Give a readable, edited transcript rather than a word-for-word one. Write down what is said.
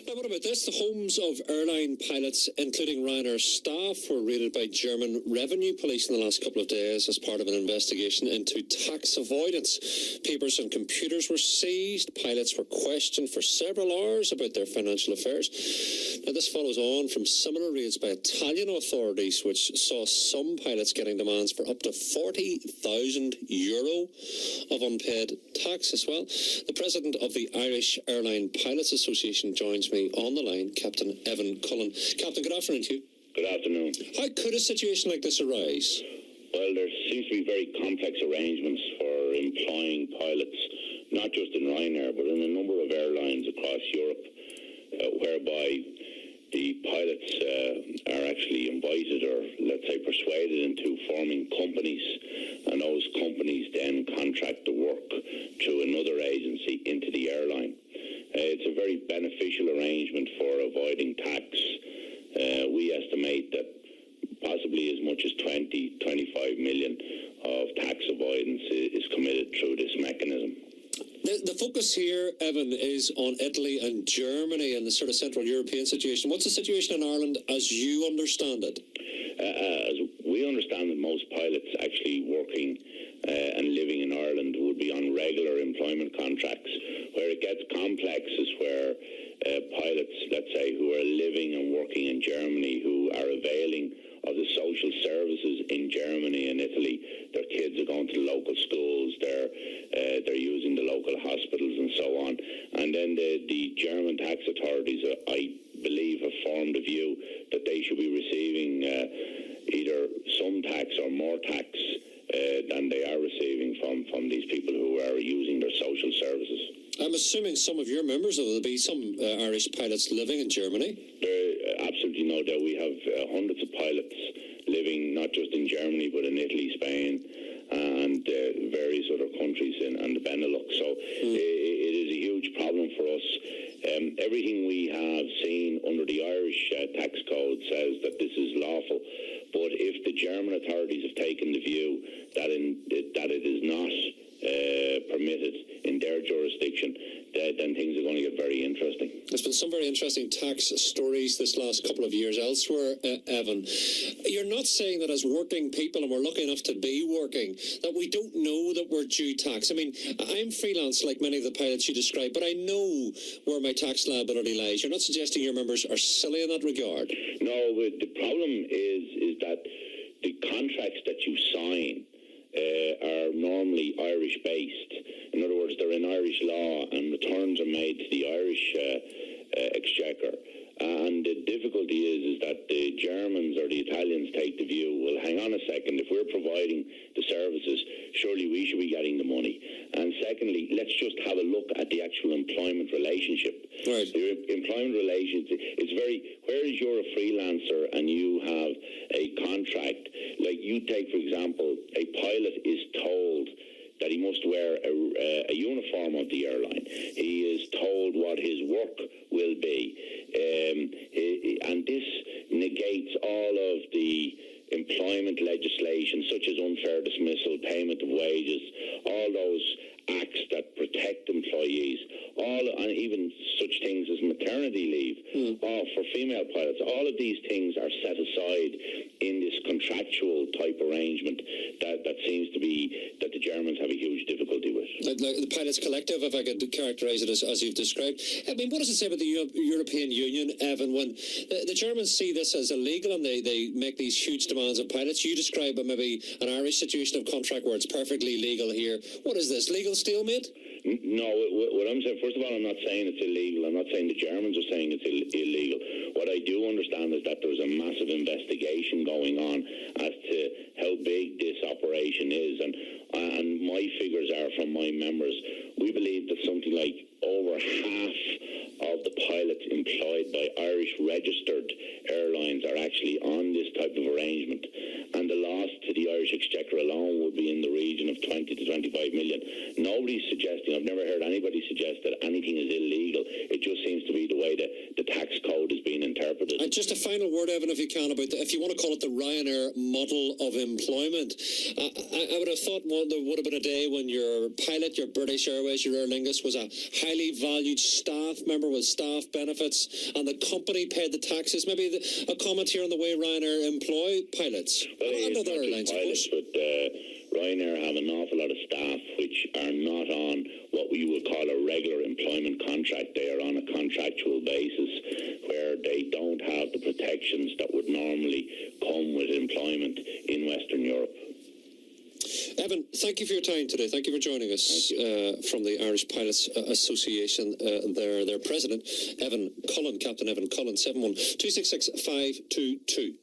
Now, what about this? The homes of airline pilots, including Ryanair staff, were raided by German revenue police in the last couple of days as part of an investigation into tax avoidance. Papers and computers were seized. Pilots were questioned for several hours about their financial affairs. Now, this follows on from similar raids by Italian authorities, which saw some pilots getting demands for up to €40,000 of unpaid tax as well. The president of the Irish Airline Pilots Association joins me on the line, Captain Evan Cullen. Captain, good afternoon to you. Good afternoon. How could a situation like this arise? Well, there seems to be very complex arrangements for employing pilots, not just in Ryanair, but in a number of airlines across Europe, whereby the pilots are actually invited or, let's say, persuaded into forming companies, and those companies then contract the work to another agency into the airline. It's a very beneficial arrangement for avoiding tax. We estimate that possibly as much as 20-25 million of tax avoidance is committed through this mechanism. The focus here, Evan, is on Italy and Germany and the sort of Central European situation. What's the situation in Ireland as you understand it? As we understand that most pilots actually working and living in Ireland would be on regular employment contracts. Where it gets complex is where pilots, let's say, who are living and working in Germany, who are availing of the social services in Germany and Italy. Their kids are going to the local schools, they're using the local hospitals and so on. And then the German tax authorities, I believe, have formed a view that they should be receiving either some tax or more tax than they are receiving from these people who are using their social services. I'm assuming some of your members, there'll be some Irish pilots living in Germany. There absolutely no doubt. We have hundreds of pilots living not just in Germany but in Italy, Spain and various other countries and the Benelux. So it is a huge problem for us. Everything we have seen under the Irish tax code says that this is lawful. But if the German authorities have taken the view that it is not permitted in their jurisdiction, then things are going to get very interesting. There's been some very interesting tax stories this last couple of years elsewhere, Evan. You're not saying that as working people, and we're lucky enough to be working, that we don't know that we're due tax. I mean, I'm freelance like many of the pilots you described, but I know where my tax liability lies. You're not suggesting your members are silly in that regard? No, but the problem is that the contracts that you sign are normally Irish-based. In other words, they're in Irish law and returns are made to the Irish exchequer. And the difficulty is that the Germans or the Italians take the view, well, hang on a second, if we're providing the services, surely we should be getting the money. And secondly, let's just have a look at the actual employment relationship. Right. The employment relationship is whereas you're a freelancer and you have a contract, like you take, for example, a pilot is told that he must wear a uniform of the airline. He is told what his work will be. And this negates all of the employment legislation, such as unfair dismissal, payment of wages, all those acts that protect employees, and even such things as maternity leave for female pilots. All of these things are set aside in this contractual type arrangement that seems to be that the Germans have a huge difficulty with. Like the pilots collective, if I could characterise it as you've described. I mean, what does it say about the European Union, Evan, when the Germans see this as illegal and they make these huge demands of pilots? You describe maybe an Irish situation of contract where it's perfectly legal here. What is this, legal stalemate? No, what I'm saying, first of all, I'm not saying it's illegal. I'm not saying the Germans are saying it's illegal. What I do understand is that there's a massive investigation going on as to how big this operation is. And my figures are from my members. We believe that something like over half of the pilots employed by Irish registered airlines are actually on this type of arrangement. And the loss to the Irish Exchequer alone would be in the region of 20 to 25 million. Nobody's suggesting, I've never heard anybody suggest that anything is illegal. It just seems to be the way that the tax code is being interpreted. And just a final word, Evan, if you can, about if you want to call it the Ryanair model of employment. I would have thought there would have been a day when your pilot, your British Airways, your Aer Lingus was a highly valued staff member with staff benefits, and the company paid the taxes. Maybe a comment here on the way Ryanair employ pilots. Well, and other airlines, pilots, of course. But Ryanair have an awful lot of staff which are not on what we would call a regular employment contract. They are on a contractual basis where they don't have the protections that would normally come with employment in Western Europe. Evan, thank you for your time today. Thank you for joining us from the Irish Pilots Association. Their president, Evan Cullen, Captain Evan Cullen, 71266 522.